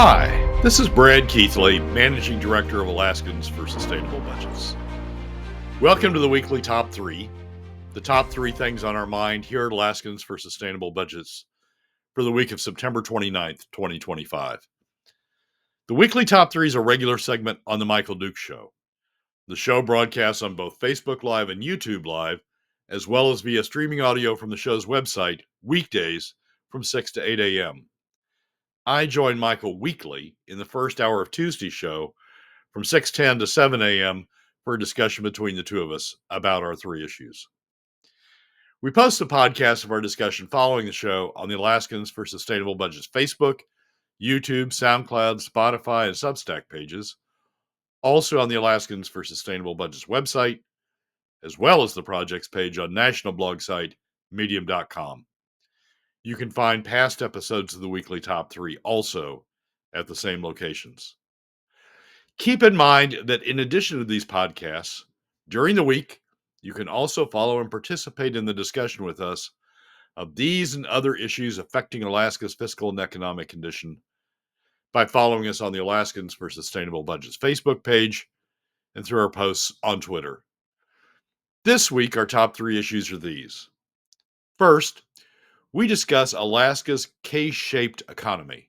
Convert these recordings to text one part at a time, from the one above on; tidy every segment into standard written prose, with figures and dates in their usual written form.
Hi, this is Brad Keithley, Managing Director of Alaskans for Sustainable Budgets. Welcome to the weekly Top 3, the top 3 things on our mind here at Alaskans for Sustainable Budgets for the week of September 29th, 2025. The weekly Top 3 is a regular segment on The Michael Dukes Show. The show broadcasts on both Facebook Live and YouTube Live, as well as via streaming audio from the show's website, weekdays from 6 to 8 a.m. I join Michael weekly in the first hour of Tuesday's show from 6:10 to 7 a.m. for a discussion between the two of us about our 3 issues. We post the podcast of our discussion following the show on the Alaskans for Sustainable Budgets Facebook, YouTube, SoundCloud, Spotify, and Substack pages, also on the Alaskans for Sustainable Budgets website, as well as the project's page on national blog site, medium.com. You can find past episodes of the weekly Top 3 also at the same locations. Keep in mind that in addition to these podcasts, during the week, you can also follow and participate in the discussion with us of these and other issues affecting Alaska's fiscal and economic condition by following us on the Alaskans for Sustainable Budgets Facebook page and through our posts on Twitter. This week, our top 3 issues are these. First, we discuss Alaska's K-shaped economy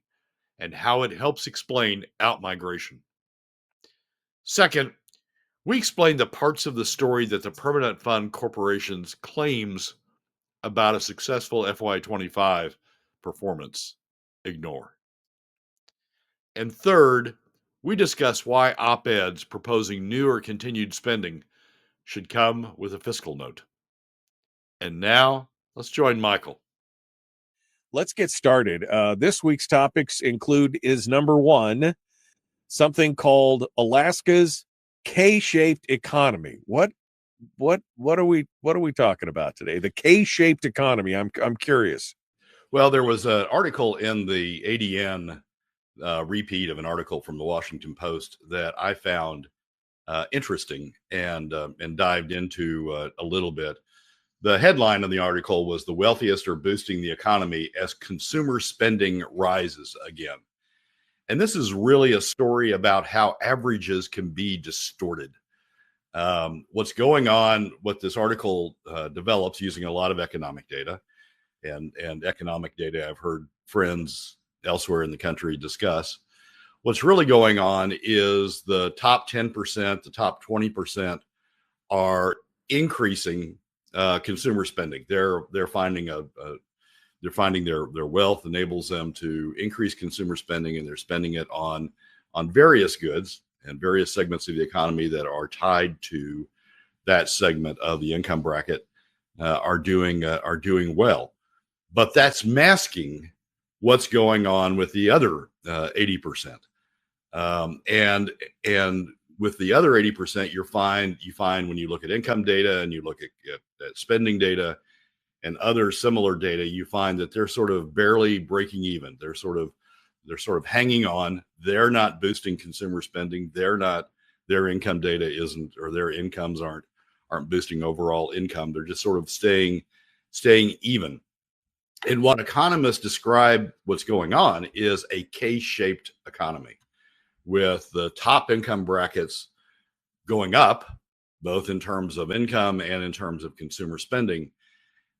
and how it helps explain outmigration. Second, we explain the parts of the story that the Permanent Fund Corporation's claims about a successful FY25 performance ignore. And third, we discuss why op-eds proposing new or continued spending should come with a fiscal note. And now, let's join Michael. Let's get started. This week's topics is number 1, something called Alaska's K-shaped economy. What are we talking about today? The K-shaped economy. I'm curious. Well, there was an article in the ADN repeat of an article from the Washington Post that I found interesting and dived into a little bit. The headline of the article was "The Wealthiest Are Boosting the Economy as Consumer Spending Rises Again." And this is really a story about how averages can be distorted. What's going on, what this article develops using a lot of economic data and economic data I've heard friends elsewhere in the country discuss. What's really going on is the top 10%, the top 20% are increasing consumer spending. They're finding their wealth enables them to increase consumer spending, and they're spending it on various goods and various segments of the economy that are tied to that segment of the income bracket are doing well. But that's masking what's going on with the other 80%. And with the other 80%, you find when you look at income data and you look at spending data and other similar data, you find that they're sort of barely breaking even. They're sort of hanging on. They're not boosting consumer spending. Their income data isn't, or their incomes aren't boosting overall income. They're just sort of staying even. And what economists describe what's going on is a K-shaped economy, with the top income brackets going up, both in terms of income and in terms of consumer spending.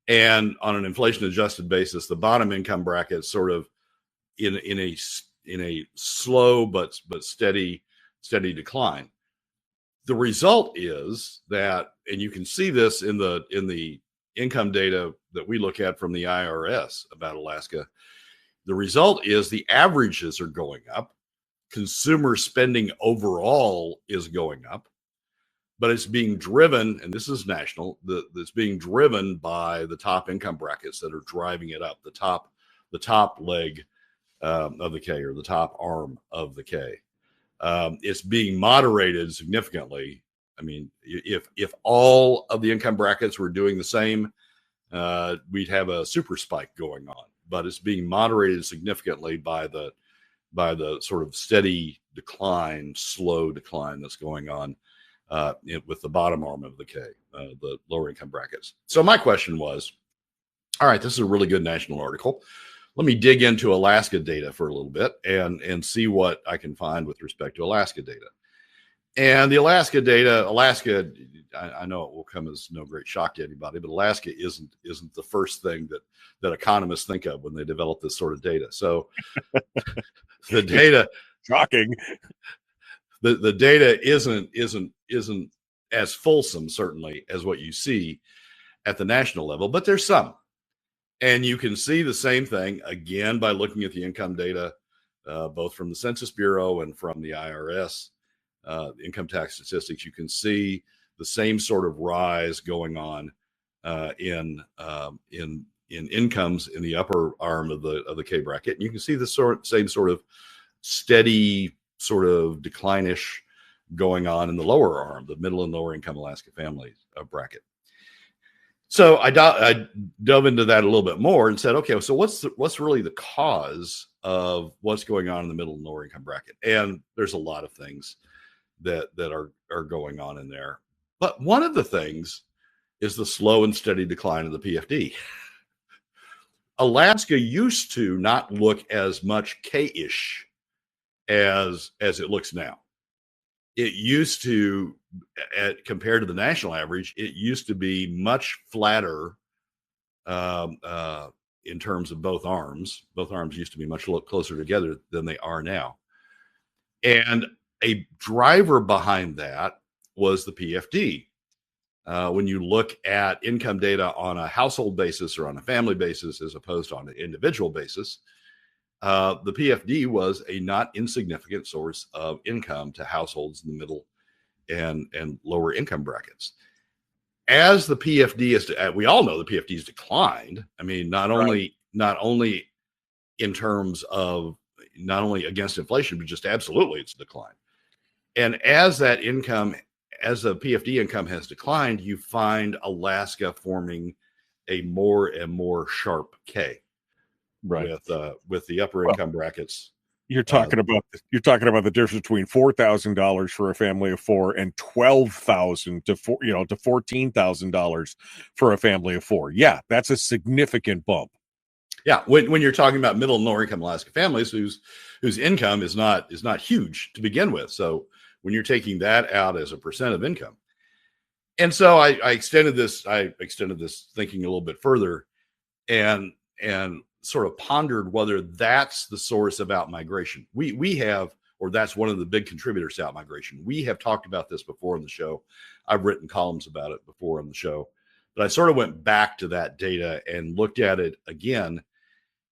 And on an inflation-adjusted basis, the bottom income brackets sort of in a slow but steady decline. The result is that, and you can see this in the income data that we look at from the IRS about Alaska, the result is the averages are going up. Consumer spending overall is going up, but it's being driven, and this is national, it's being driven by the top income brackets that are driving it up, the top leg of the K, or the top arm of the K. It's being moderated significantly. I mean, if all of the income brackets were doing the same, we'd have a super spike going on, but it's being moderated significantly by the sort of steady decline, slow decline that's going on with the bottom arm of the K, the lower income brackets. So my question was, all right, this is a really good national article. let me dig into Alaska data for a little bit and see what I can find with respect to Alaska data. And the Alaska data, I know it will come as no great shock to anybody, but Alaska isn't the first thing that economists think of when they develop this sort of data. So the data, shocking. The data isn't as fulsome, certainly, as what you see at the national level, but there's some. And you can see the same thing again by looking at the income data, both from the Census Bureau and from the IRS. Income tax statistics. You can see the same sort of rise going on in incomes in the upper arm of the K bracket, and you can see the same sort of steady sort of decline-ish going on in the lower arm, the middle and lower income Alaska families bracket. So I dove into that a little bit more and said, okay, so what's really the cause of what's going on in the middle and lower income bracket? And there's a lot of things that are going on in there. But one of the things is the slow and steady decline of the PFD. Alaska used to not look as much K-ish as it looks now. It used to, compared to the national average, it used to be much flatter in terms of both arms. Both arms used to be much closer together than they are now. And a driver behind that was the PFD. When you look at income data on a household basis or on a family basis, as opposed to on an individual basis, the PFD was a not insignificant source of income to households in the middle and lower income brackets. As the PFD is, we all know the PFD has declined. I mean, not only in terms of not only against inflation, but just absolutely it's declined. And as the PFD income has declined, you find Alaska forming a more and more sharp K, right, with the upper income brackets. You're talking about the difference between $4,000 for a family of four and $12,000 to $14,000 for a family of four. Yeah, that's a significant bump. Yeah, when you're talking about middle and lower income Alaska families whose income is not huge to begin with, so when you're taking that out as a percent of income. And so I extended this thinking a little bit further and sort of pondered whether that's the source of outmigration. We have, or that's one of the big contributors to outmigration. We have talked about this before on the show. I've written columns about it before on the show, but I sort of went back to that data and looked at it again.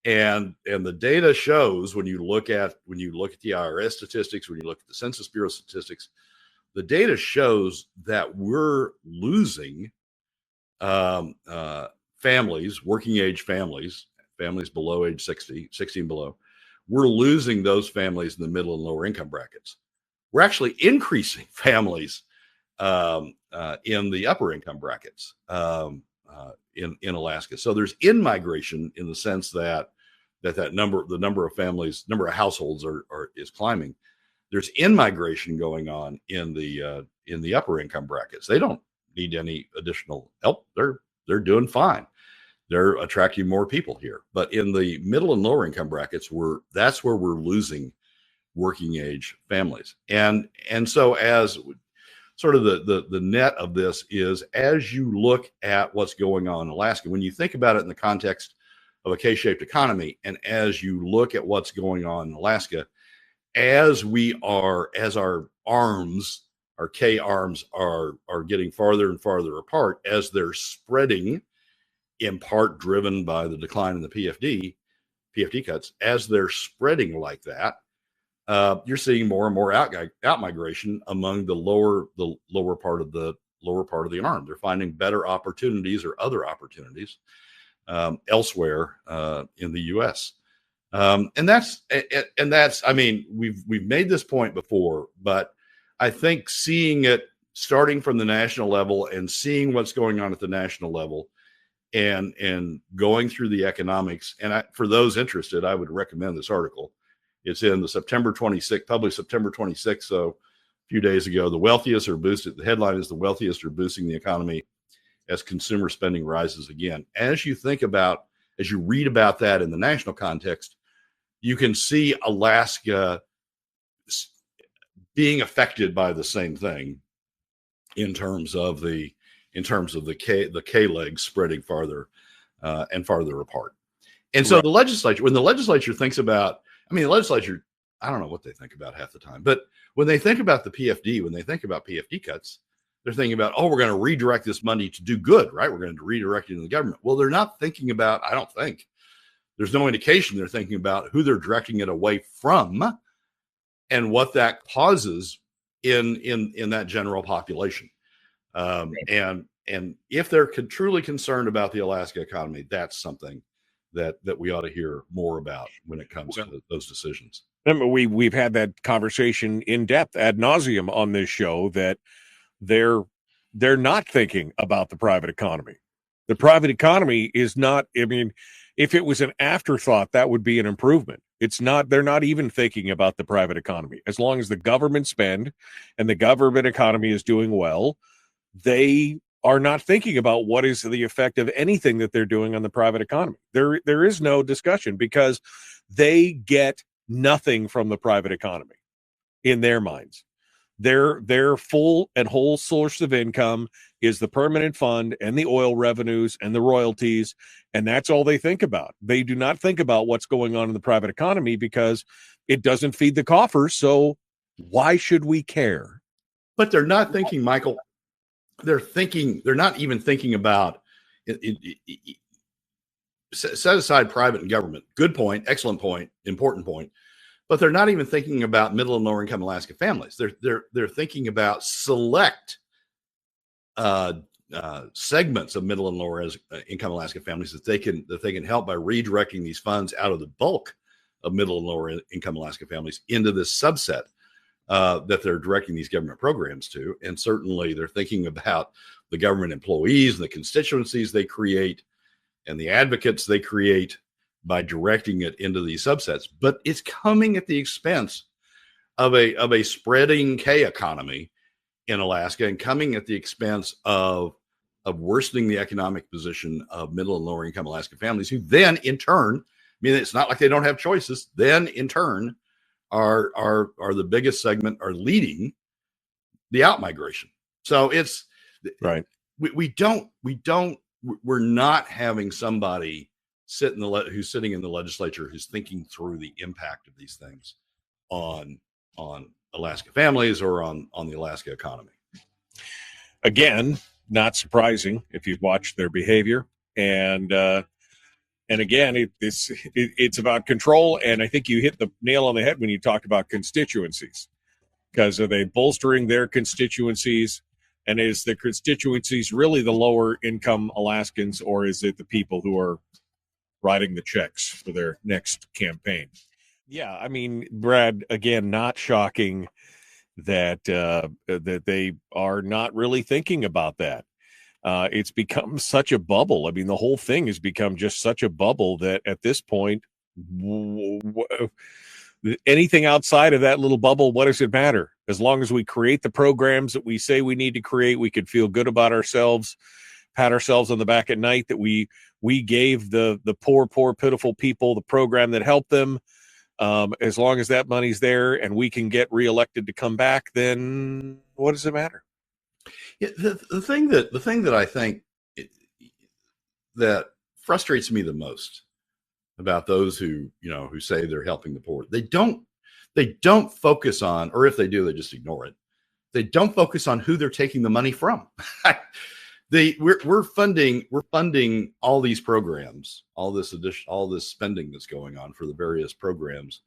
And the data shows when you look at the IRS statistics, when you look at the Census Bureau statistics, the data shows that we're losing families, working age families below age 60 and below. We're losing those families in the middle and lower income brackets. We're actually increasing families in the upper income brackets in Alaska. So there's in-migration in the sense that the number of households is climbing. There's in-migration going on in the upper income brackets. They don't need any additional help. They're doing fine. They're attracting more people here. But in the middle and lower income brackets, that's where we're losing working age families. And so as sort of the net of this is, as you look at what's going on in Alaska, when you think about it in the context of a K-shaped economy, and as you look at what's going on in Alaska, as our K arms are getting farther and farther apart, as they're spreading, in part driven by the decline in the PFD cuts, as they're spreading like that, you're seeing more and more outmigration among the lower part of the arm. They're finding better opportunities or other opportunities elsewhere in the U.S. And that's I mean, we've made this point before, but I think seeing it starting from the national level and seeing what's going on at the national level and going through the economics, and for those interested, I would recommend this article. It's in the September 26th, published September 26th, so a few days ago. The wealthiest are boosted. The headline is "The wealthiest are boosting the economy as consumer spending rises again." As you think about, as you read about that in the national context, you can see Alaska being affected by the same thing in terms of the K legs spreading farther and farther apart. And so the legislature, when the legislature thinks about, the legislature, I don't know what they think about half the time, but when they think about the PFD, when they think about PFD cuts, they're thinking about, oh, we're going to redirect this money to do good, right? We're going to redirect it to the government. Well, they're not thinking about, I don't think, there's no indication they're thinking about who they're directing it away from and what that causes in that general population. And if they're truly concerned about the Alaska economy, that's something that we ought to hear more about when it comes to those decisions. Remember, we've had that conversation in depth ad nauseum on this show that they're not thinking about the private economy. The private economy is not, if it was an afterthought, that would be an improvement. It's not, they're not even thinking about the private economy. As long as the government spend and the government economy is doing well, they are not thinking about what is the effect of anything that they're doing on the private economy. There is no discussion because they get nothing from the private economy in their minds. Their full and whole source of income is the permanent fund and the oil revenues and the royalties, and that's all they think about. They do not think about what's going on in the private economy because it doesn't feed the coffers, so why should we care? But they're not thinking, Michael, they're not even thinking about set aside private and government. Good point, excellent point, important point. But they're not even thinking about middle and lower income Alaska families. They're thinking about select segments of middle and lower income Alaska families that they can help by redirecting these funds out of the bulk of middle and lower income Alaska families into this subset that they're directing these government programs to. And certainly they're thinking about the government employees and the constituencies they create and the advocates they create by directing it into these subsets. But it's coming at the expense of a spreading K economy in Alaska and coming at the expense of worsening the economic position of middle and lower income Alaska families, who then in turn, it's not like they don't have choices, then in turn are the biggest segment, are leading the outmigration. So it's right. We're not having somebody who's sitting in the legislature who's thinking through the impact of these things on Alaska families or on the Alaska economy. Again, not surprising if you've watched their behavior, and again, it's about control. And I think you hit the nail on the head when you talked about constituencies, because are they bolstering their constituencies? And is the constituencies really the lower income Alaskans, or is it the people who are writing the checks for their next campaign? Yeah, Brad, again, not shocking that that they are not really thinking about that. It's become such a bubble. The whole thing has become just such a bubble that at this point, anything outside of that little bubble, what does it matter? As long as we create the programs that we say we need to create, we can feel good about ourselves, pat ourselves on the back at night that we gave the poor, pitiful people the program that helped them. As long as that money's there and we can get reelected to come back, then what does it matter? Yeah, the thing that I think that frustrates me the most about those who say they're helping the poor, they don't focus on, or if they do, they just ignore it. They don't focus on who they're taking the money from. We're funding all these programs, all this spending that's going on for the various programs.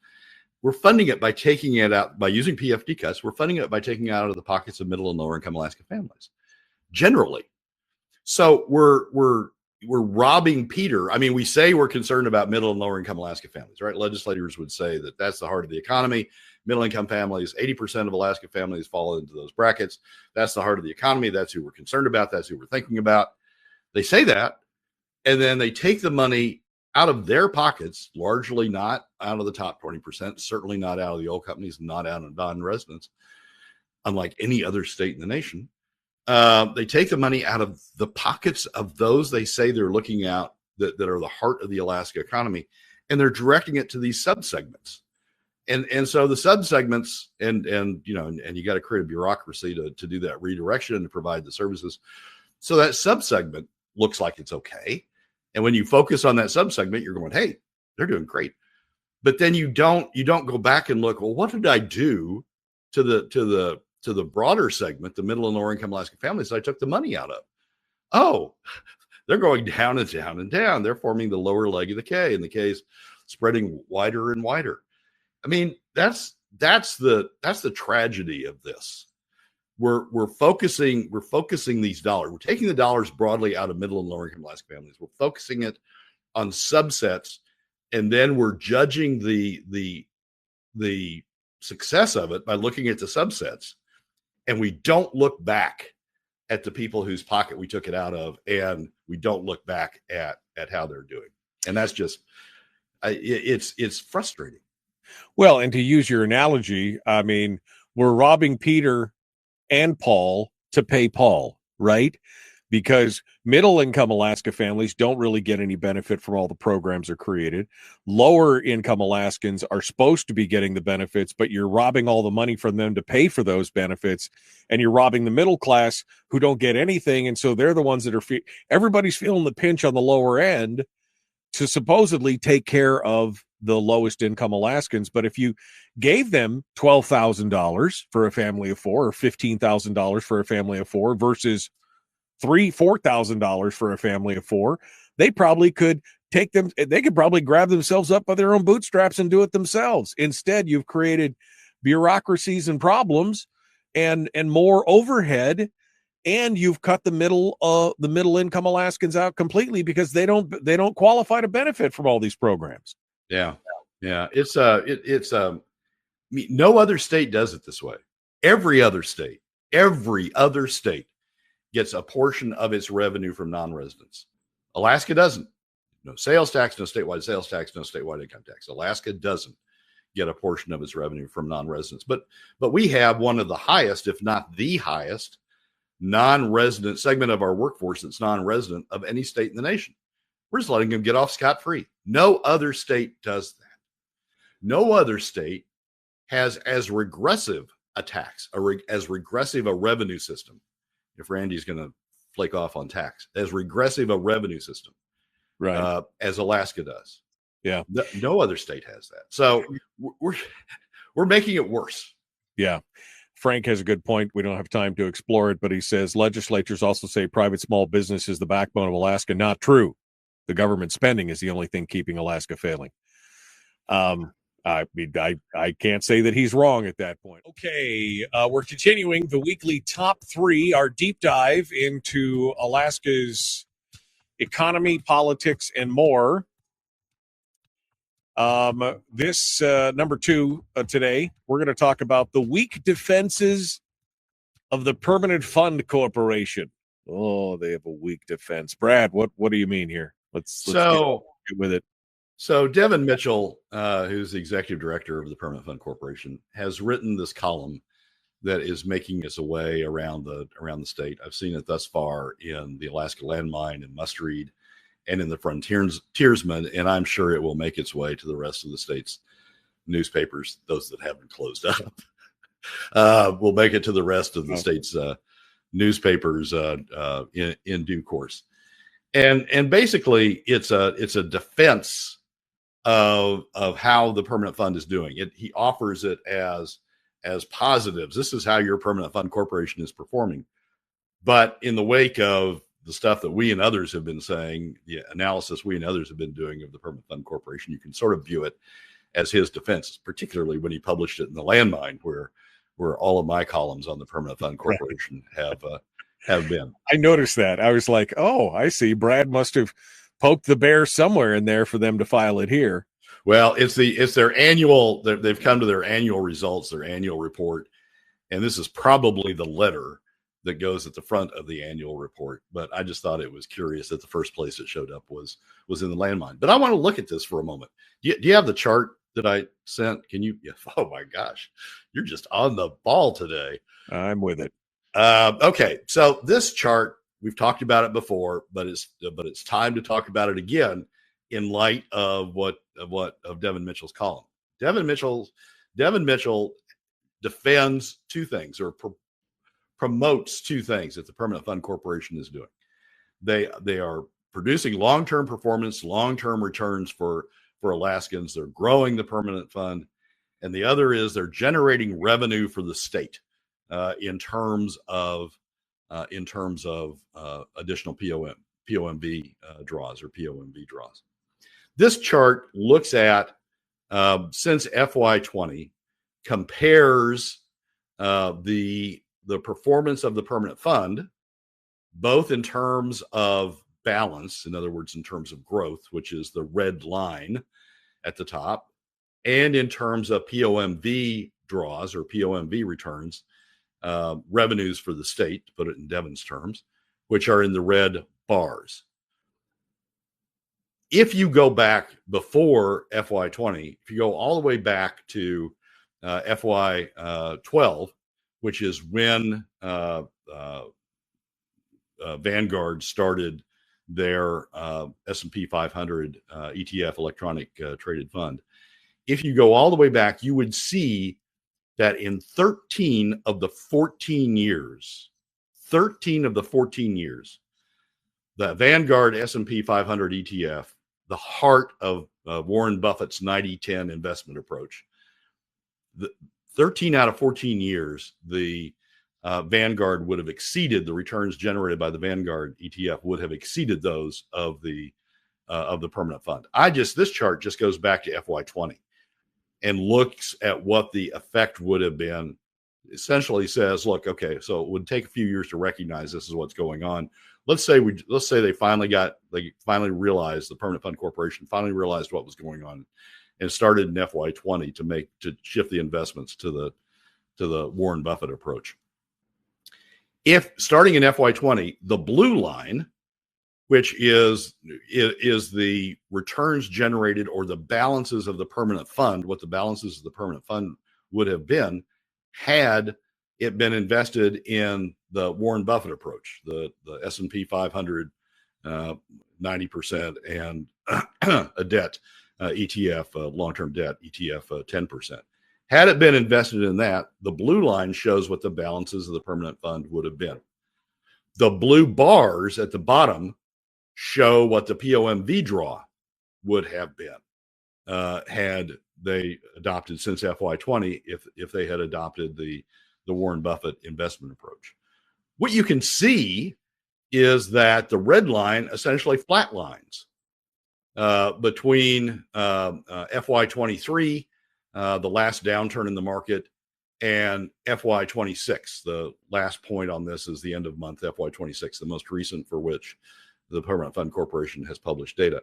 We're funding it by taking it out, by using PFD cuts. We're funding it by taking it out of the pockets of middle and lower income Alaska families, generally. So we're robbing Peter. We say we're concerned about middle and lower income Alaska families, right? Legislators would say that that's the heart of the economy. Middle income families, 80% of Alaska families fall into those brackets. That's the heart of the economy. That's who we're concerned about. That's who we're thinking about. They say that, and then they take the money out of their pockets, largely not out of the top 20%, certainly not out of the oil companies, not out of non-residents, unlike any other state in the nation. They take the money out of the pockets of those they say they're looking that are the heart of the Alaska economy, and they're directing it to these subsegments. And so the subsegments and you got to create a bureaucracy to do that redirection and to provide the services. So that subsegment looks like it's okay. And when you focus on that subsegment, you're going, hey, they're doing great. But then you don't go back and look, well, what did I do to the broader segment, the middle and lower income Alaska families that I took the money out of? Oh, they're going down and down and down. They're forming the lower leg of the K, and the K is spreading wider and wider. I mean, that's the tragedy of this. We're focusing these dollars. We're taking the dollars broadly out of middle and lower income Alaska families. We're focusing it on subsets, and then we're judging the success of it by looking at the subsets, and we don't look back at the people whose pocket we took it out of, and we don't look back at how they're doing. And that's just it's frustrating. Well, and to use your analogy, I mean, we're robbing Peter and Paul to pay Paul, right? Because middle income Alaska families don't really get any benefit from all the programs that are created. Lower income Alaskans are supposed to be getting the benefits, but you're robbing all the money from them to pay for those benefits. And you're robbing the middle class who don't get anything. And so they're the ones that are, everybody's feeling the pinch on the lower end to supposedly take care of the lowest income Alaskans. But if you gave them $12,000 for a family of four, or $15,000 for a family of four versus $4,000 for a family of four, they probably could probably grab themselves up by their own bootstraps and do it themselves. Instead, you've created bureaucracies and problems and more overhead, and you've cut the middle income Alaskans out completely because they don't qualify to benefit from all these programs. Yeah. It's no other state does it this way. Every other state gets a portion of its revenue from non-residents. Alaska doesn't. No sales tax, no statewide sales tax, no statewide income tax. Alaska doesn't get a portion of its revenue from non-residents. But we have one of the highest, if not the highest, non-resident segment of our workforce that's non-resident of any state in the nation. We're just letting them get off scot-free. No other state does that. No other state has as regressive a tax, as regressive a revenue system. If Randy's going to flake off on tax, as regressive a revenue system, right, as Alaska does. Yeah, no other state has that. So we're making it worse. Yeah. Frank has a good point. We don't have time to explore it, but he says legislatures also say private small business is the backbone of Alaska. Not true. The government spending is the only thing keeping Alaska failing. I can't say that he's wrong at that point. Okay, we're continuing the weekly top three, our deep dive into Alaska's economy, politics, and more. This number two today, we're going to talk about the weak defenses of the Permanent Fund Corporation. Oh, they have a weak defense. Brad, what do you mean here? Let's get with it. So Devin Mitchell, who's the executive director of the Permanent Fund Corporation, has written this column that is making its way around the state. I've seen it thus far in the Alaska Landmine and Must Read, and in the Frontiersman, and I'm sure it will make its way to the rest of the state's newspapers, those that haven't closed up. Will make it to the rest of the state's newspapers in due course. And basically, it's a defense of how the Permanent Fund is doing. He offers it as positives. This is how your Permanent Fund Corporation is performing. But in the wake of the stuff that we and others have been saying, the analysis we and others have been doing of the Permanent Fund Corporation, you can sort of view it as his defense, particularly when he published it in the Landmine, where all of my columns on the Permanent Fund Corporation have been. I noticed that. I was like, oh, I see. Brad must have poked the bear somewhere in there for them to file it here. Well, it's their annual. They've come to their annual results, their annual report, and this is probably the letter that goes at the front of the annual report. But I just thought it was curious that the first place it showed up was in the Landmine. But I want to look at this for a moment. Do you have the chart that I sent? Can you? Yeah, oh my gosh, you're just on the ball today. I'm with it. Okay, so this chart we've talked about it before, but it's time to talk about it again in light of Devin Mitchell's column. Devin Mitchell defends two things, or promotes two things that the Permanent Fund Corporation is doing. They are producing long-term performance, long-term returns for Alaskans. They're growing the permanent fund, and the other is they're generating revenue for the state in terms of additional POMV draws or POMV draws. This chart looks at since FY20, compares the performance of the permanent fund, both in terms of balance, in other words, in terms of growth, which is the red line at the top, and in terms of POMV draws or POMV returns, revenues for the state, to put it in Devin's terms, which are in the red bars. If you go back before FY20, if you go all the way back to FY12, which is when Vanguard started their S&P 500 ETF electronic traded fund. If you go all the way back, you would see that in 13 of the 14 years, the Vanguard S&P 500 ETF, the heart of Warren Buffett's 90-10 investment approach, 13 out of 14 years, the Vanguard would have exceeded the returns generated by the Vanguard ETF would have exceeded those of the permanent fund. This chart just goes back to FY20 and looks at what the effect would have been. Essentially says, look, okay, so it would take a few years to recognize this is what's going on. Let's say they finally realized, the Permanent Fund Corporation finally realized what was going on and started in FY20 to shift the investments to the Warren Buffett approach. If starting in FY20, the blue line, which is the returns generated or the balances of the permanent fund, what the balances of the permanent fund would have been had it been invested in the Warren Buffett approach, the S&P 500 90% and a debt ETF, long-term debt ETF 10%. Had it been invested in that, the blue line shows what the balances of the permanent fund would have been. The blue bars at the bottom show what the POMV draw would have been had they adopted since FY20, if they had adopted the Warren Buffett investment approach. What you can see is that the red line essentially flatlines between FY23, the last downturn in the market, and FY26. The last point on this is the end of month FY26, the most recent for which the Permanent Fund Corporation has published data.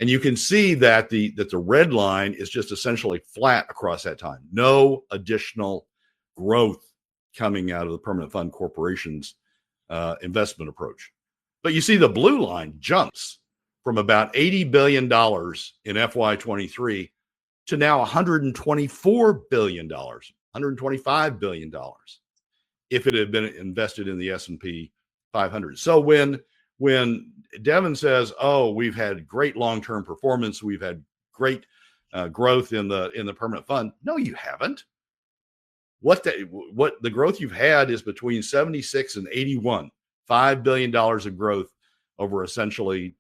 And you can see that the red line is just essentially flat across that time. No additional growth coming out of the Permanent Fund Corporation's investment approach. But you see the blue line jumps from about $80 billion in FY23 to now $124 billion, $125 billion if it had been invested in the S&P 500. So when Devin says, "Oh, we've had great long-term performance, we've had great growth in the permanent fund," no, you haven't. What the growth you've had is between 76 and 81, $5 billion of growth over essentially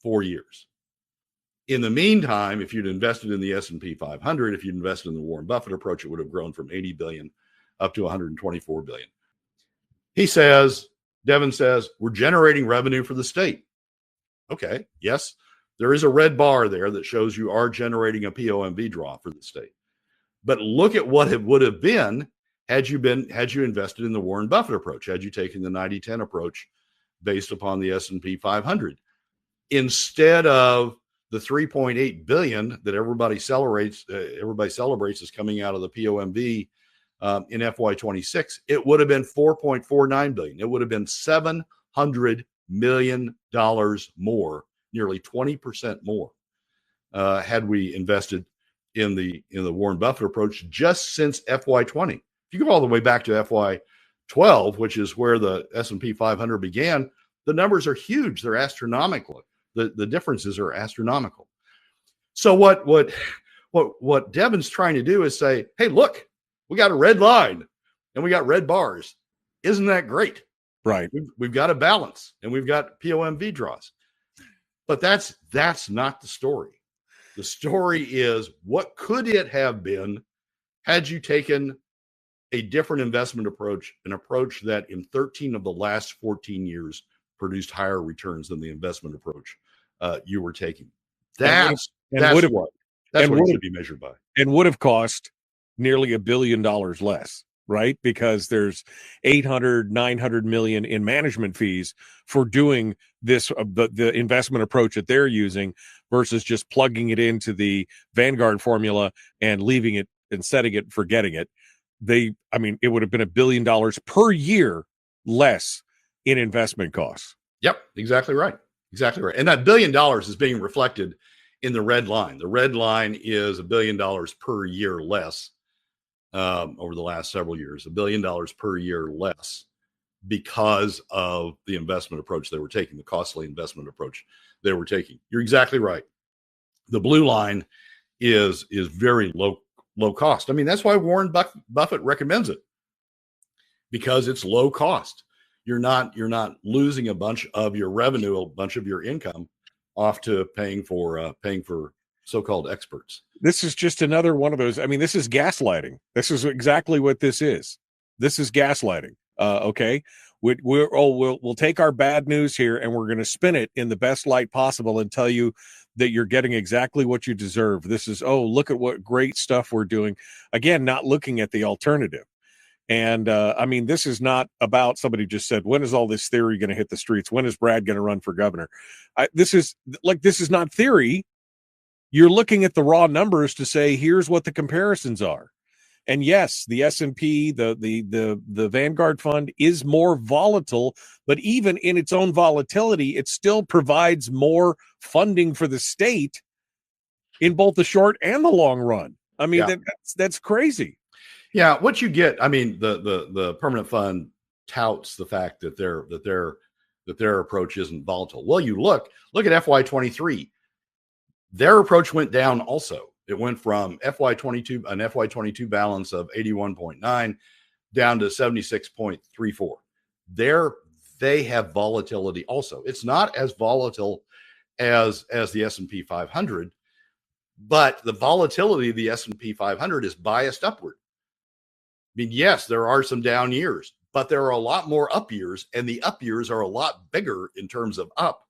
4 years. In the meantime, if you'd invested in the S&P 500, if you'd invested in the Warren Buffett approach, it would have grown from 80 billion up to 124 billion. Devin says, we're generating revenue for the state. Okay, yes, there is a red bar there that shows you are generating a POMV draw for the state. But look at what it would have been had you invested in the Warren Buffett approach, had you taken the 90-10 approach based upon the S&P 500. Instead of the 3.8 billion that everybody celebrates is coming out of the POMV in FY26, it would have been 4.49 billion. It would have been $700 million more, nearly 20% more, had we invested in the Warren Buffett approach just since FY20. If you go all the way back to FY12, which is where the S&P 500 began, The numbers are huge. They're astronomical. The differences are astronomical. So what Devin's trying to do is say, hey, look, we got a red line and we got red bars. Isn't that great? Right. We've got a balance and we've got POMV draws. But that's not the story. The story is, what could it have been had you taken a different investment approach, an approach that in 13 of the last 14 years produced higher returns than the investment approach you were taking. That's what it should be measured by. And would have cost nearly $1 billion less, right? Because there's 900 million in management fees for doing this, the investment approach that they're using versus just plugging it into the Vanguard formula and leaving it and setting it and forgetting it. It would have been $1 billion per year less in investment costs. Yep, exactly right. Exactly right. And that $1 billion is being reflected in the red line. The red line is $1 billion per year less over the last several years, $1 billion per year less because of the investment approach they were taking, the costly investment approach they were taking. You're exactly right. The blue line is very low cost. I mean, that's why Warren Buffett recommends it, because it's low cost. You're not losing a bunch of your revenue, a bunch of your income off to paying for so-called experts. This is just another one of those. I mean, this is gaslighting. This is exactly what this is. This is gaslighting. Okay. We'll take our bad news here and we're going to spin it in the best light possible and tell you that you're getting exactly what you deserve. This is, look at what great stuff we're doing. Again, not looking at the alternative. And this is not about, somebody just said, when is all this theory going to hit the streets? When is Brad going to run for governor? This is not theory. You're looking at the raw numbers to say, here's what the comparisons are. And yes, the S&P, the Vanguard fund is more volatile, but even in its own volatility, it still provides more funding for the state in both the short and the long run. I mean, that's crazy. Yeah, what you get, I mean, the permanent fund touts the fact that their approach isn't volatile. Well, you look at FY23. Their approach went down also. It went from an FY22 balance of 81.9 down to 76.34. They have volatility also. It's not as volatile as the S&P 500, but the volatility of the S&P 500 is biased upward. I mean, yes, there are some down years, but there are a lot more up years, and the up years are a lot bigger in terms of up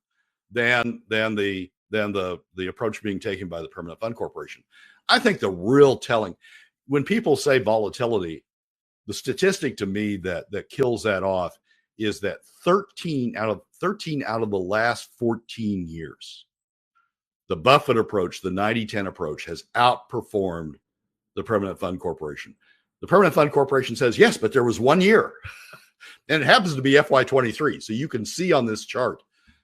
than the approach being taken by the Permanent Fund Corporation. I think the real telling, when people say volatility, the statistic to me that kills that off is that 13 out of the last 14 years, the Buffett approach, the 90-10 approach, has outperformed the Permanent Fund Corporation. The Permanent Fund Corporation says, yes, but there was 1 year, and it happens to be FY23. So you can see on this chart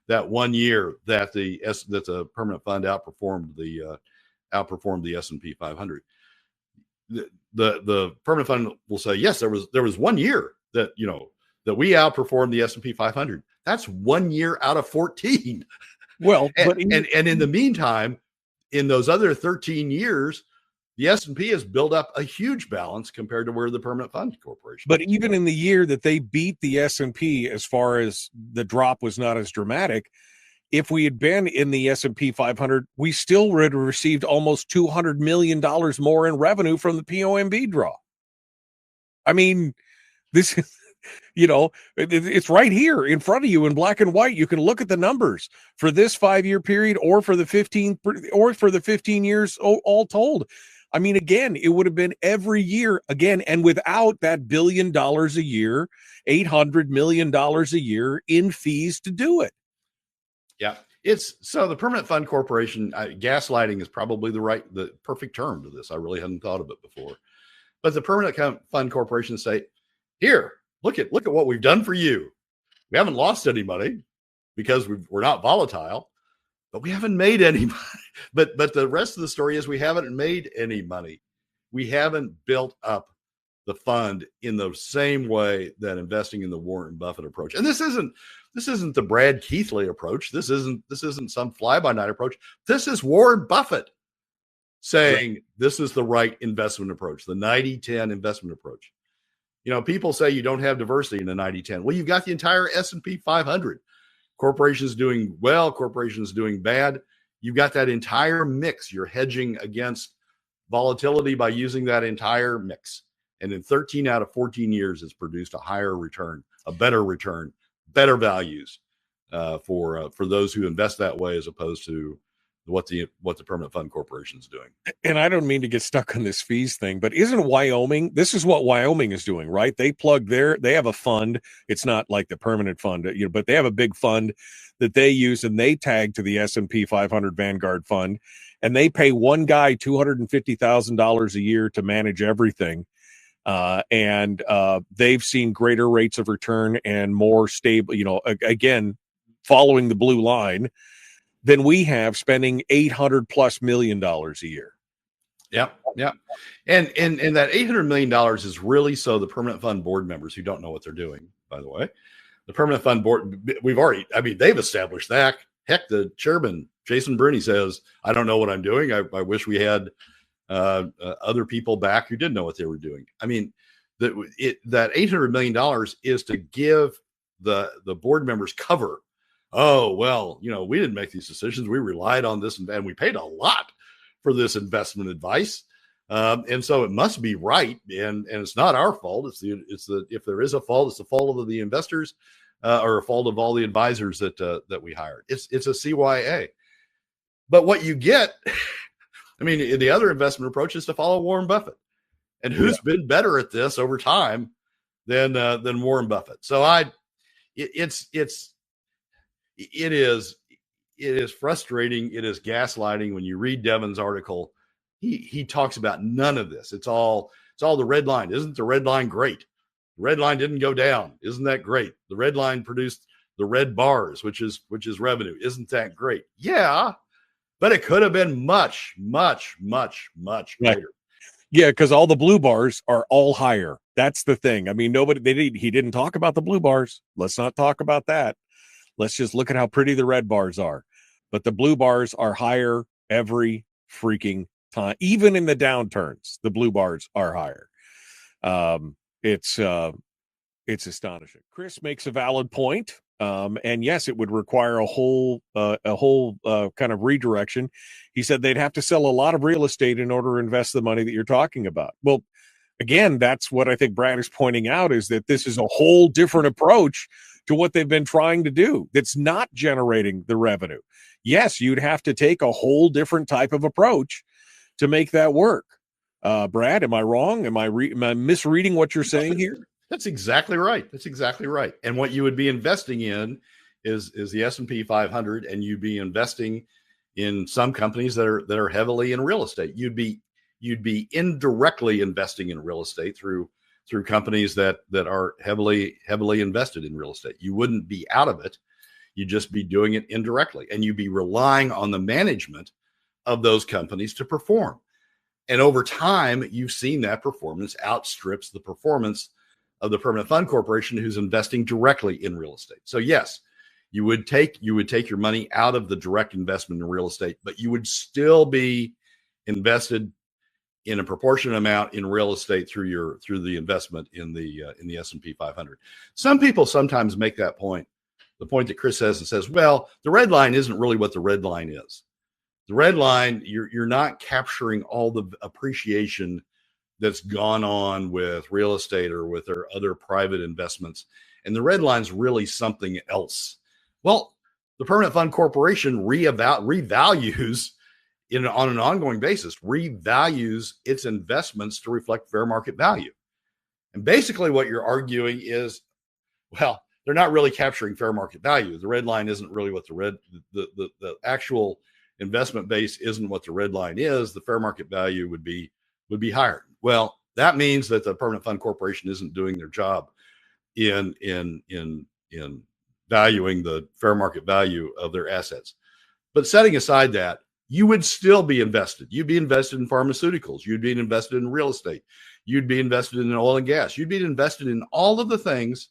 that 1 year that the Permanent Fund outperformed the S&P 500. The Permanent Fund will say, yes, there was 1 year that we outperformed the S&P 500. That's 1 year out of 14. Well, and in the meantime, in those other 13 years, the S&P has built up a huge balance compared to where the Permanent Fund Corporation. But even in the year that they beat the S&P, as far as the drop was not as dramatic, if we had been in the S&P 500, we still would have received almost $200 million more in revenue from the POMV draw. I mean, this is, it's right here in front of you in black and white. You can look at the numbers for this 5-year period or for the 15 years all told. I mean, again, it would have been every year again, and without that $1 billion a year, $800 million a year in fees to do it. Yeah, so the Permanent Fund Corporation, gaslighting is probably the perfect term to this. I really hadn't thought of it before, but the Permanent Fund Corporation say, here, look at what we've done for you. We haven't lost any money because we're not volatile, but we haven't made any money. But the rest of the story is we haven't made any money. We haven't built up the fund in the same way that investing in the Warren Buffett approach. And this isn't the Brad Keithley approach. This isn't some fly-by-night approach. This is Warren Buffett saying this is the right investment approach, the 90-10 investment approach. You know, people say you don't have diversity in the 90-10. Well, you've got the entire S&P 500. Corporations doing well, corporations doing bad. You've got that entire mix. You're hedging against volatility by using that entire mix. And in 13 out of 14 years, it's produced a higher return, a better return, better values for those who invest that way, as opposed to what the Permanent Fund Corporation is doing. And I don't mean to get stuck on this fees thing, but isn't Wyoming, this is what Wyoming is doing, right? They have a fund. It's not like the Permanent Fund, but they have a big fund that they use, and they tag to the S&P 500 Vanguard fund, and they pay one guy $250,000 a year to manage everything. And they've seen greater rates of return and more stable, again, following the blue line, than we have, spending $800+ million a year. Yeah. And that $800 million is really so the Permanent Fund board members who don't know what they're doing, by the way. The Permanent Fund board, they've established that. Heck, the chairman, Jason Bruni, says, I don't know what I'm doing. I wish we had other people back who did know what they were doing. I mean, that $800 million is to give the board members cover. Oh, well, we didn't make these decisions. We relied on this, and we paid a lot for this investment advice. And so it must be right. And it's not our fault. If there is a fault, it's the fault of the investors, or a fault of all the advisors that we hired. It's a CYA. But what you get, the other investment approach is to follow Warren Buffett. And who's been better at this over time than Warren Buffett? So it is frustrating. It is gaslighting. When you read Devin's article, he talks about none of this. It's all the red line. Isn't the red line great? The red line didn't go down. Isn't that great? The red line produced the red bars, which is revenue. Isn't that great? Yeah, but it could have been much, much, much, much greater. Yeah, because all the blue bars are all higher. That's the thing. He didn't talk about the blue bars. Let's not talk about that. Let's just look at how pretty the red bars are. But the blue bars are higher every freaking time. Even in the downturns, the blue bars are higher. It's astonishing. Chris makes a valid point. And yes, it would require a whole kind of redirection. He said they'd have to sell a lot of real estate in order to invest the money that you're talking about. Well, again, that's what I think Brad is pointing out, is that this is a whole different approach to what they've been trying to do that's not generating the revenue. Yes, you'd have to take a whole different type of approach to make that work. Brad, am I wrong? Am I misreading what you're saying here? That's exactly right. And what you would be investing in is the S&P 500, and you'd be investing in some companies that are heavily in real estate. You'd be indirectly investing in real estate through companies that are heavily invested in real estate. You wouldn't be out of it. You'd just be doing it indirectly, and you'd be relying on the management of those companies to perform. And over time, you've seen that performance outstrips the performance of the Permanent Fund Corporation, who's investing directly in real estate. So yes, you would take your money out of the direct investment in real estate, but you would still be invested in a proportionate amount in real estate through the investment in the S&P 500. Some people sometimes make that point, the point that Chris says, well, the red line isn't really what the red line is. The red line, you're not capturing all the appreciation that's gone on with real estate or with their other private investments. And the red line's really something else. Well, the Permanent Fund Corporation revalues on an ongoing basis, revalues its investments to reflect fair market value. And basically what you're arguing is, well, they're not really capturing fair market value. The red line isn't really what the actual investment base isn't what the red line is. The fair market value would be higher. Well, that means that the Permanent Fund Corporation isn't doing their job in valuing the fair market value of their assets. But setting aside that, you would still be invested. You'd be invested in pharmaceuticals. You'd be invested in real estate. You'd be invested in oil and gas. You'd be invested in all of the things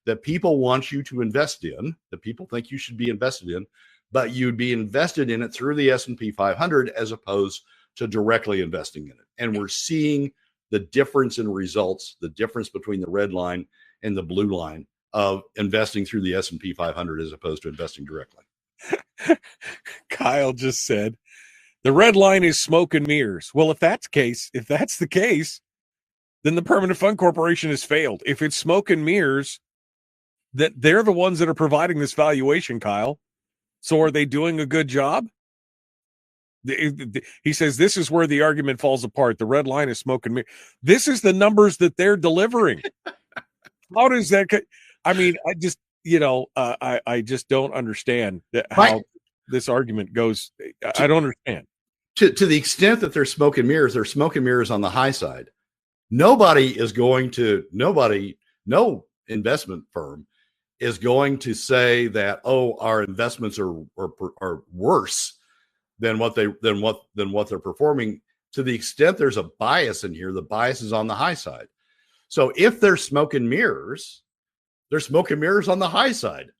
that people want you to invest in, that people think you should be invested in, but you'd be invested in it through the S&P 500 as opposed to directly investing in it. And we're seeing the difference in results, the difference between the red line and the blue line of investing through the S&P 500 as opposed to investing directly. Kyle just said, the red line is smoke and mirrors. Well, if that's the case, then the Permanent Fund Corporation has failed. If it's smoke and mirrors, that they're the ones that are providing this valuation, Kyle. So are they doing a good job? He says this is where the argument falls apart. The red line is smoke and mirrors. This is the numbers that they're delivering. How does that? I mean, I just, I just don't understand how this argument goes. I don't understand. To the extent that there's smoke and mirrors on the high side. No investment firm is going to say that, our investments are worse than what they're performing. To the extent there's a bias in here, the bias is on the high side. So if there's smoke and mirrors, there's smoke and mirrors on the high side.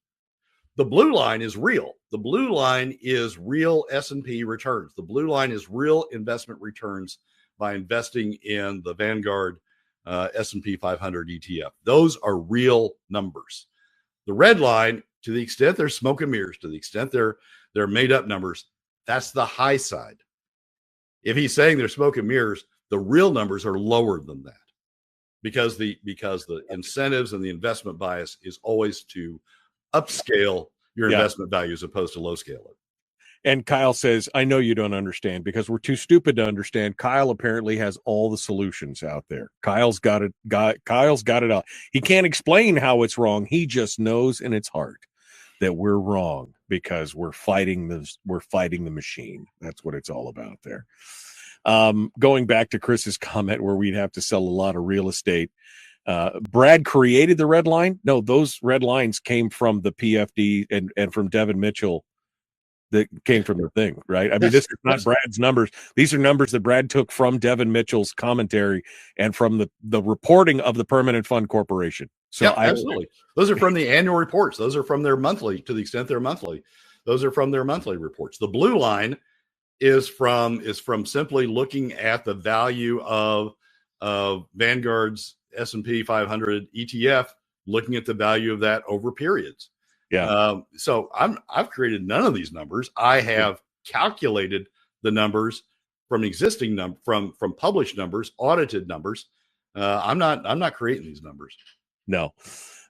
The blue line is real. The blue line is real S&P returns. The blue line is real investment returns by investing in the Vanguard S&P 500 ETF. Those are real numbers. The red line, to the extent there's smoke and mirrors, to the extent they're made up numbers, that's the high side. If he's saying there's smoke and mirrors, the real numbers are lower than that, because the incentives and the investment bias is always to upscale your investment value as opposed to low scale it. And Kyle says, I know you don't understand because we're too stupid to understand. Kyle apparently has all the solutions out there. Kyle's got it out. He can't explain how it's wrong. He just knows in its heart that we're wrong because we're fighting the machine. That's what it's all about there. Going back to Chris's comment where we'd have to sell a lot of real estate. Brad created the red line. No, those red lines came from the PFD and from Devin Mitchell. That came from the thing, right? I mean, this is not Brad's numbers. These are numbers that Brad took from Devin Mitchell's commentary and from the reporting of the Permanent Fund Corporation. So yeah, absolutely. Those are from the annual reports. Those are from their monthly, to the extent they're monthly. Those are from their monthly reports. The blue line is from simply looking at the value of Vanguard's S&P 500 ETF, looking at the value of that over periods. Yeah. So I've created none of these numbers. I have calculated the numbers from existing from published numbers, audited numbers. I'm not creating these numbers. No,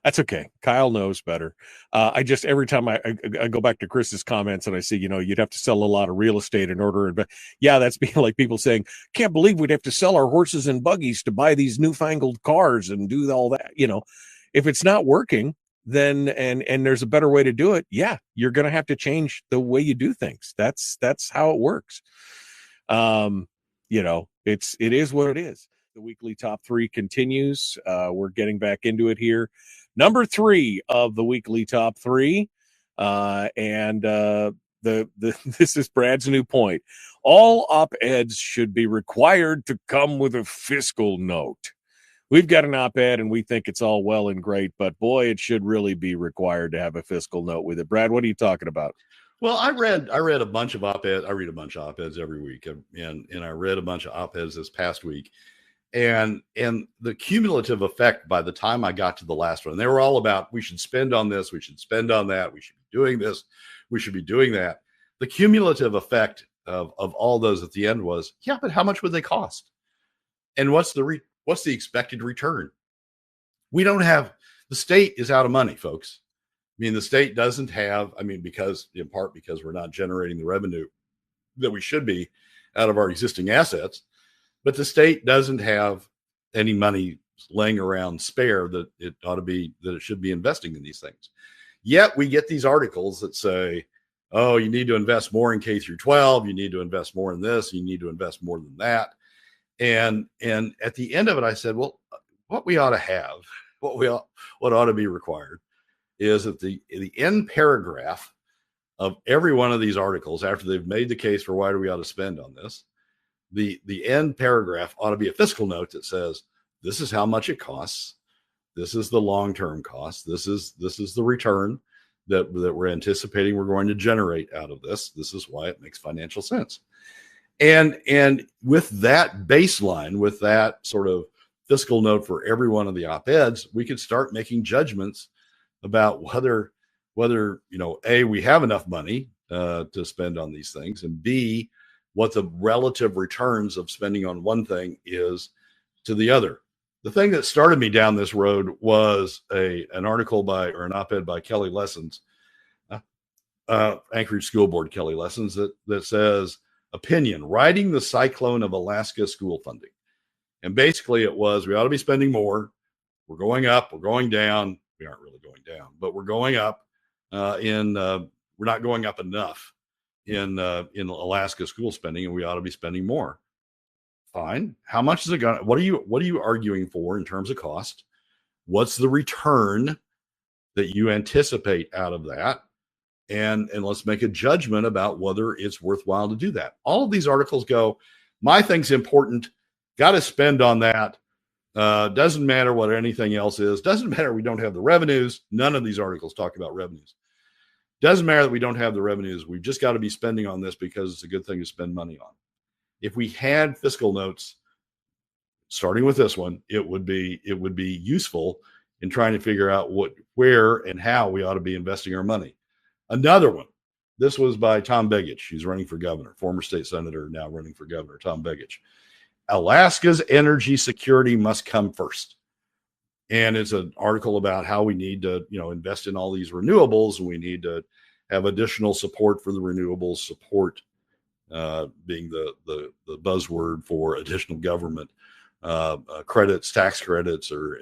that's okay. Kyle knows better. I just, every time I go back to Chris's comments and I see, you'd have to sell a lot of real estate in order. But yeah, that's being like people saying, can't believe we'd have to sell our horses and buggies to buy these newfangled cars and do all that. If it's not working, then and there's a better way to do it, you're going to have to change the way you do things. That's how it works. It is what it is. The weekly top three continues. We're getting back into it here. Number 3 of the weekly top 3, this is Brad's new point. All op-eds should be required to come with a fiscal note. We've got an op-ed and we think it's all well and great, but boy, it should really be required to have a fiscal note with it. Brad, what are you talking about? Well, I read a bunch of op-eds. I read a bunch of op-eds every week, and I read a bunch of op-eds this past week, and the cumulative effect by the time I got to the last one, they were all about we should spend on this, we should spend on that, we should be doing this, we should be doing that. The cumulative effect of all those at the end was, but how much would they cost, and what's the expected return? We don't have, the state is out of money, folks. I mean, the state doesn't have, because we're not generating the revenue that we should be out of our existing assets, but the state doesn't have any money laying around spare that it should be investing in these things. Yet we get these articles that say, oh, you need to invest more in K through 12. You need to invest more in this. You need to invest more than that. And at the end of it, I said, well, what we ought to have, what ought to be required is that the end paragraph of every one of these articles, after they've made the case for why do we ought to spend on this, the end paragraph ought to be a fiscal note that says, this is how much it costs. This is the long-term cost. This is the return that we're anticipating we're going to generate out of this. This is why it makes financial sense. And with that baseline, with that sort of fiscal note for every one of the op-eds, we could start making judgments about whether A, we have enough money to spend on these things, and B, what the relative returns of spending on one thing is to the other. The thing that started me down this road was an article or an op-ed by Kelly Lessons, Anchorage School Board Kelly Lessons, that says, opinion, riding the cyclone of Alaska school funding. And basically it was, we ought to be spending more. We're going up, we're going down. We aren't really going down, but we're going up we're not going up enough in Alaska school spending, and we ought to be spending more. Fine. How much is it going to, what are you arguing for in terms of cost? What's the return that you anticipate out of that? And let's make a judgment about whether it's worthwhile to do that. All of these articles go, my thing's important, got to spend on that. Doesn't matter what anything else is. Doesn't matter we don't have the revenues. None of these articles talk about revenues. Doesn't matter that we don't have the revenues. We've just got to be spending on this because it's a good thing to spend money on. If we had fiscal notes, starting with this one, it would be useful in trying to figure out where and how we ought to be investing our money. Another one, this was by Tom Begich. He's running for governor, former state senator, now running for governor, Tom Begich. Alaska's energy security must come first. And it's an article about how we need to, invest in all these renewables, and we need to have additional support for the renewables, support being the buzzword for additional government credits, tax credits, or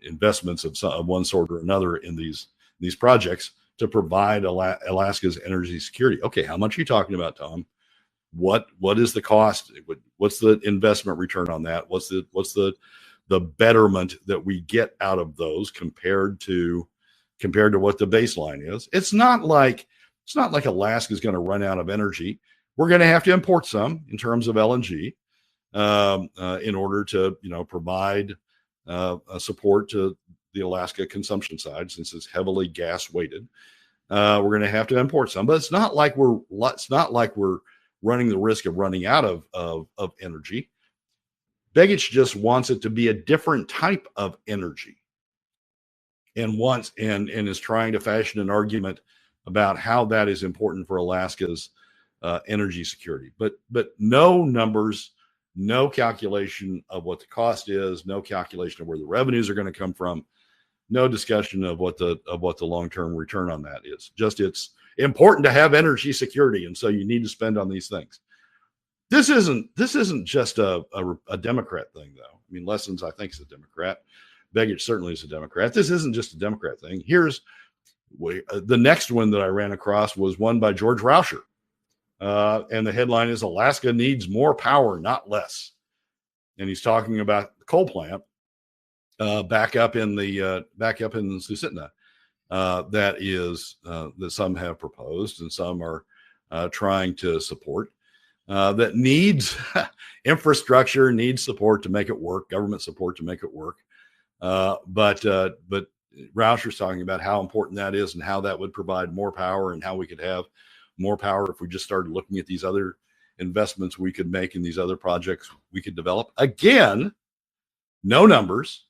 investments of one sort or another in these projects to provide Alaska's energy security. Okay, how much are you talking about, Tom? What is the cost? What's the investment return on that? What's the betterment that we get out of those compared to what the baseline is? It's not like Alaska is going to run out of energy. We're going to have to import some in terms of LNG in order to provide support to the Alaska consumption side, since it's heavily gas weighted. We're going to have to import some, but it's not like we're running the risk of running out of energy. Begich just wants it to be a different type of energy, and is trying to fashion an argument about how that is important for Alaska's energy security. But no numbers, no calculation of what the cost is, no calculation of where the revenues are going to come from, no discussion of what the long-term return on that is. Just, it's important to have energy security, and so you need to spend on these things. This isn't just a Democrat thing, though. I mean, Lessons, I think, is a Democrat. Begich certainly is a Democrat. This isn't just a Democrat thing. Here's the next one that I ran across was one by George Rauscher. And the headline is, Alaska needs more power, not less. And he's talking about the coal plant back up in Susitna that some have proposed and some are trying to support, that needs infrastructure, needs support to make it work, government support to make it work. But Rauscher's talking about how important that is and how that would provide more power, and how we could have more power if we just started looking at these other investments we could make in these other projects we could develop. Again, no numbers,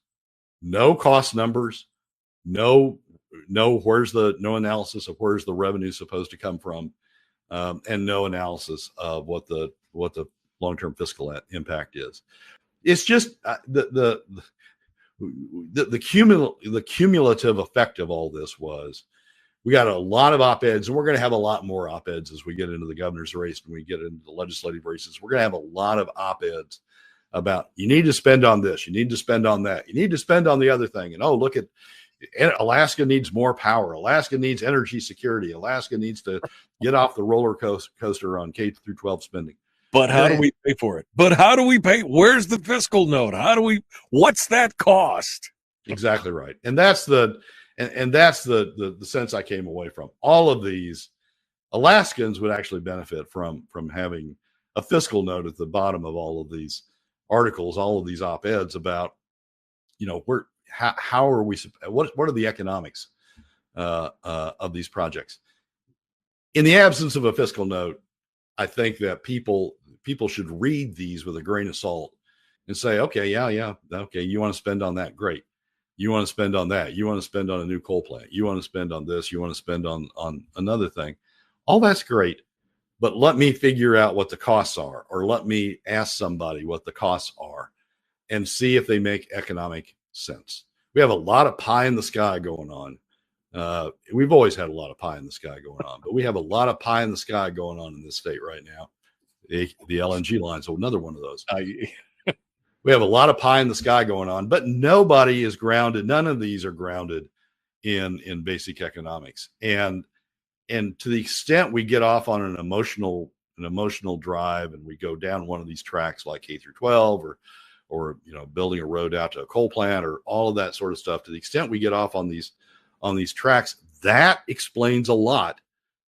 no cost numbers, no analysis of where's the revenue supposed to come from, and no analysis of what the long-term fiscal impact is. It's just the cumulative effect of all this was, we got a lot of op-eds, and we're going to have a lot more op-eds as we get into the governor's race and we get into the legislative races. We're going to have a lot of op-eds about, you need to spend on this, you need to spend on that, you need to spend on the other thing. And look at Alaska needs more power. Alaska needs energy security. Alaska needs to get off the roller coaster on K through 12 spending. But how do we pay for it? Where's the fiscal note? What's that cost? Exactly right. And that's the sense I came away from. All of these Alaskans would actually benefit from having a fiscal note at the bottom of all of these articles, all of these op-eds about, how are we, what are the economics of these projects? In the absence of a fiscal note, I think that people should read these with a grain of salt and say, okay, okay, you want to spend on that, great. You want to spend on that. You want to spend on a new coal plant. You want to spend on this. You want to spend on another thing. All that's great, but let me figure out what the costs are, or let me ask somebody what the costs are and see if they make economic sense. We have a lot of pie in the sky going on. We've always had a lot of pie in the sky going on, but we have a lot of pie in the sky going on in this state right now. The LNG lines, so another one of those. We have a lot of pie in the sky going on, but nobody is grounded. None of these are grounded in basic economics. And to the extent we get off on an emotional drive and we go down one of these tracks like K through 12 or building a road out to a coal plant or all of that sort of stuff, to the extent we get off on these tracks, that explains a lot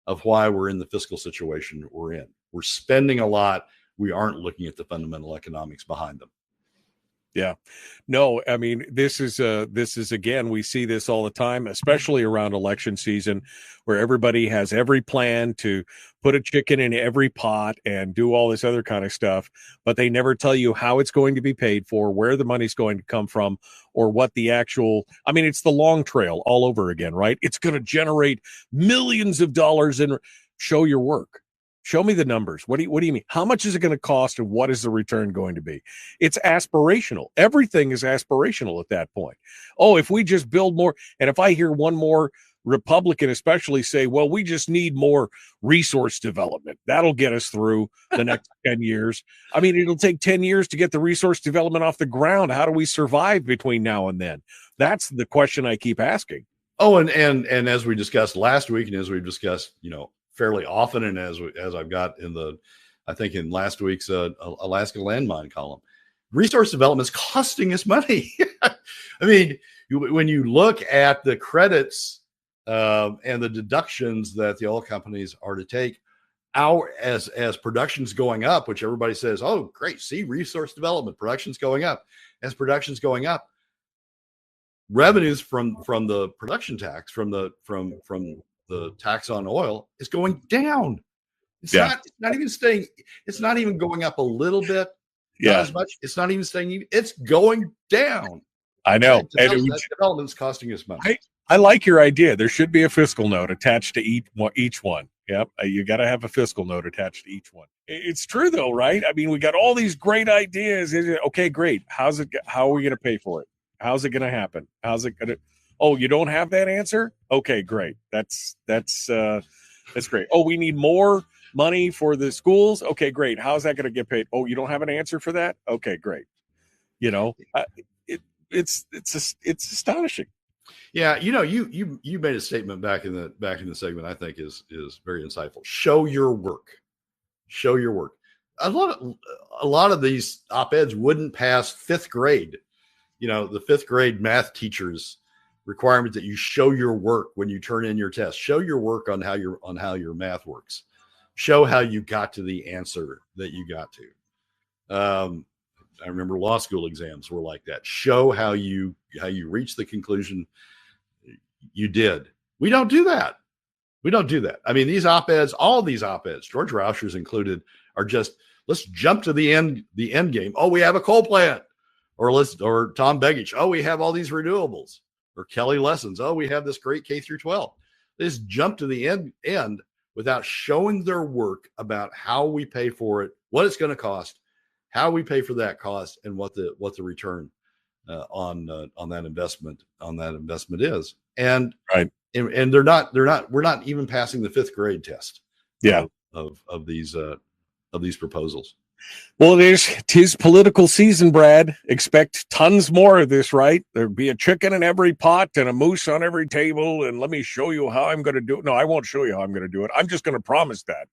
of why we're in the fiscal situation we're in. We're spending a lot. We aren't looking at the fundamental economics behind them. Yeah, no, I mean, this is again, we see this all the time, especially around election season, where everybody has every plan to put a chicken in every pot and do all this other kind of stuff, but they never tell you how it's going to be paid for, where the money's going to come from, or what the actual, I mean, it's the long trail all over again, right? It's going to generate millions of dollars and show your work. Show me the numbers. What do you mean? How much is it going to cost and what is the return going to be? It's aspirational. Everything is aspirational at that point. Oh, if we just build more, and if I hear one more Republican especially say, well, we just need more resource development. That'll get us through the next 10 years. I mean, it'll take 10 years to get the resource development off the ground. How do we survive between now and then? That's the question I keep asking. Oh, and as we discussed last week, and as we've discussed, fairly often, and as I've got I think in last week's Alaska landmine column, resource development is costing us money. I mean, when you look at the credits and the deductions that the oil companies are to take, as production's going up, which everybody says, oh, great, see, resource development, production's going up. As production's going up, revenues from the production tax, from the tax on oil is going down. It's not even staying. It's not even going up a little bit. Not as much. It's not even staying. It's going down. I know. That development's costing us money. I like your idea. There should be a fiscal note attached to each one. Yep. You got to have a fiscal note attached to each one. It's true though, right? I mean, we got all these great ideas. Okay, great. How are we going to pay for it? How's it going to happen? How's it going to? Oh, you don't have that answer? Okay, great. That's great. Oh, we need more money for the schools. Okay, great. How's that going to get paid? Oh, you don't have an answer for that? Okay, great. It's astonishing. Yeah, you made a statement back in the segment I think is very insightful. Show your work. Show your work. A lot of these op-eds wouldn't pass fifth grade. The fifth grade math teachers requirement that you show your work when you turn in your test. Show your work on how your math works. Show how you got to the answer that you got to. I remember law school exams were like that. Show how you reach the conclusion you did. We don't do that. I mean, these op-eds, all these op-eds, George Rauscher's included, are just, let's jump to the end game. Oh, we have a coal plant. Or Tom Begich, oh, we have all these renewables. Or Kelly Lessons, oh, we have this great K through 12. They just jump to the end without showing their work about how we pay for it, what it's going to cost, how we pay for that cost, and what the return on that investment is. And right. And we're not even passing the fifth grade test. Yeah. Of these proposals. Well, tis political season, Brad. Expect tons more of this, right? There'll be a chicken in every pot and a moose on every table. And let me show you how I'm going to do it. No, I won't show you how I'm going to do it. I'm just going to promise that.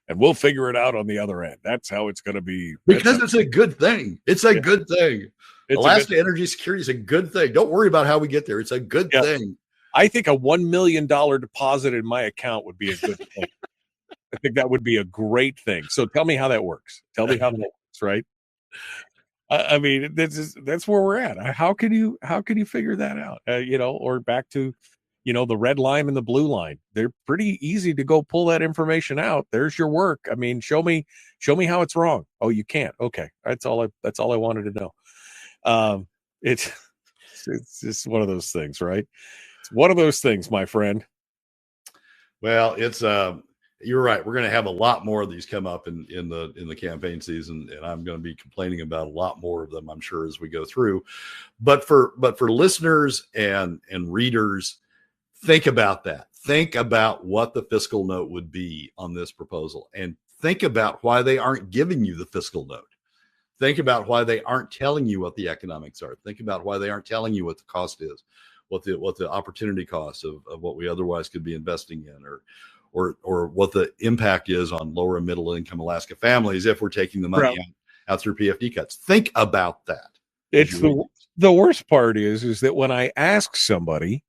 And we'll figure it out on the other end. That's how it's going to be. Because it's a good thing. It's a good thing. Alaska energy security is a good thing. Don't worry about how we get there. It's a good thing. I think a $1 million deposit in my account would be a good thing. I think that would be a great thing. So tell me how that works. Tell me how that works, right? I mean, that's where we're at. How can you figure that out? Or back to, the red line and the blue line. They're pretty easy to go pull that information out. There's your work. I mean, show me how it's wrong. Oh, you can't. Okay, that's all I wanted to know. It's just one of those things, right? It's one of those things, my friend. Well, it's you're right. We're going to have a lot more of these come up in the campaign season, and I'm going to be complaining about a lot more of them, I'm sure, as we go through. But for listeners and readers, think about that. Think about what the fiscal note would be on this proposal, and think about why they aren't giving you the fiscal note. Think about why they aren't telling you what the economics are. Think about why they aren't telling you what the cost is, what the opportunity cost of what we otherwise could be investing in, or what the impact is on lower and middle income Alaska families if we're taking the money out through PFD cuts. Think about that. It's the worst part is that when I ask somebody,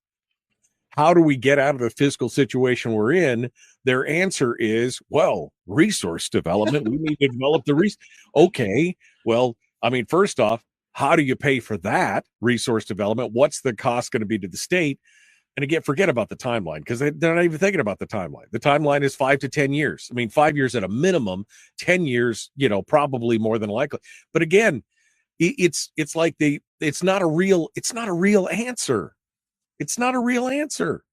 how do we get out of the fiscal situation we're in? Their answer is, well, resource development. We need to develop the Okay. Well, I mean, first off, how do you pay for that resource development? What's the cost going to be to the state? And again, forget about the timeline, because they're not even thinking about the timeline. The timeline is 5 to 10 years. I mean, 5 years at a minimum, 10 years, probably more than likely. But again, it's like it's not a real answer. It's not a real answer.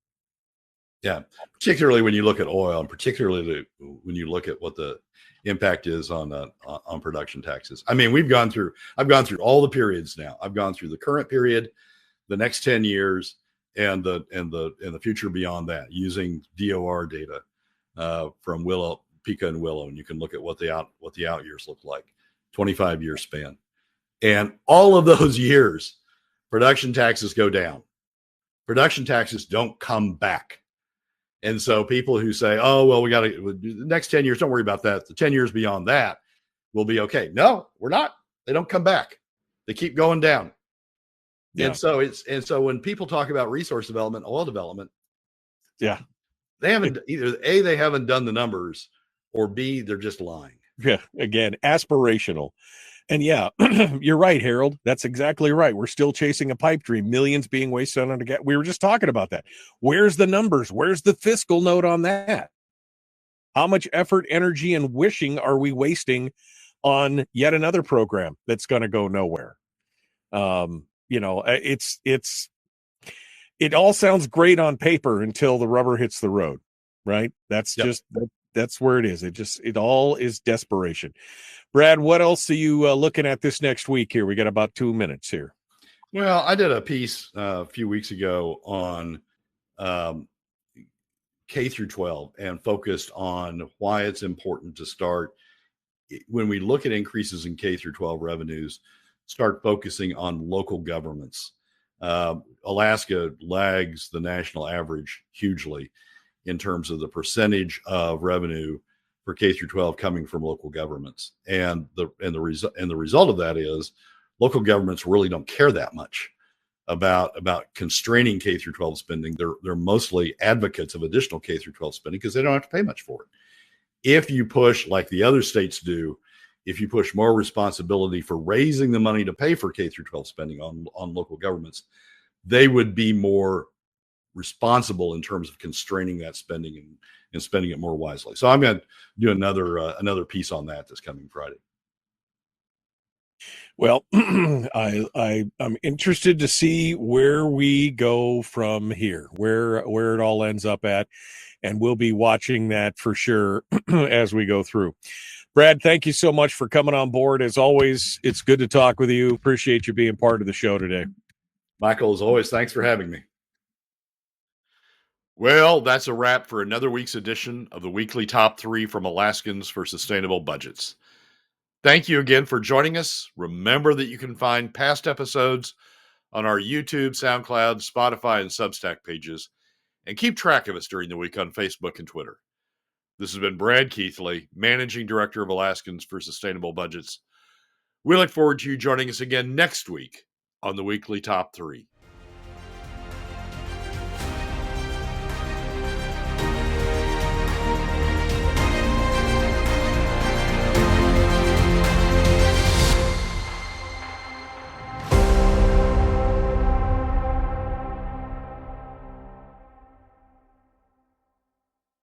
Yeah, particularly when you look at oil, and particularly when you look at what the impact is on production taxes. I mean, I've gone through all the periods now. I've gone through the current period, the next 10 years, and the future beyond that, using DOR data from Pika and Willow, and you can look at what the out years look like, 25-year span, and all of those years, production taxes go down. Production taxes don't come back. And so people who say, oh, well, we got to the next 10 years, don't worry about that. The 10 years beyond that will be okay. No, we're not. They don't come back. They keep going down. Yeah. And so when people talk about resource development, oil development, yeah, they haven't either. A, they haven't done the numbers, or B, they're just lying. Yeah. Again, aspirational. And yeah, you're right, Harold. That's exactly right. We're still chasing a pipe dream, millions being wasted on gas. We were just talking about that. Where's the numbers? Where's the fiscal note on that? How much effort, energy, and wishing are we wasting on yet another program that's going to go nowhere? It all sounds great on paper until the rubber hits the road, right? That's that's where it is. It all is desperation. Brad, what else are you looking at this next week here? We got about 2 minutes here. Well, I did a piece a few weeks ago on K through 12 and focused on why it's important to start, when we look at increases in K through 12 revenues, start focusing on local governments. Alaska lags the national average hugely in terms of the percentage of revenue for K through 12 coming from local governments, and the result of that is local governments really don't care that much about constraining K through 12 spending. They're mostly advocates of additional K through 12 spending because they don't have to pay much for it. If you push, like the other states do, if you push more responsibility for raising the money to pay for K through 12 spending on local governments, they would be more responsible in terms of constraining that spending and spending it more wisely. So I'm going to do another piece on that this coming Friday. Well, I'm interested to see where we go from here, where it all ends up at, and we'll be watching that for sure as we go through. Brad, thank you so much for coming on board. As always, it's good to talk with you. Appreciate you being part of the show today. Michael, as always, thanks for having me. Well, that's a wrap for another week's edition of the weekly top 3 from Alaskans for Sustainable Budgets. Thank you again for joining us. Remember that you can find past episodes on our YouTube, SoundCloud, Spotify, and Substack pages, and keep track of us during the week on Facebook and Twitter. This has been Brad Keithley, Managing Director of Alaskans for Sustainable Budgets. We look forward to you joining us again next week on the weekly top 3.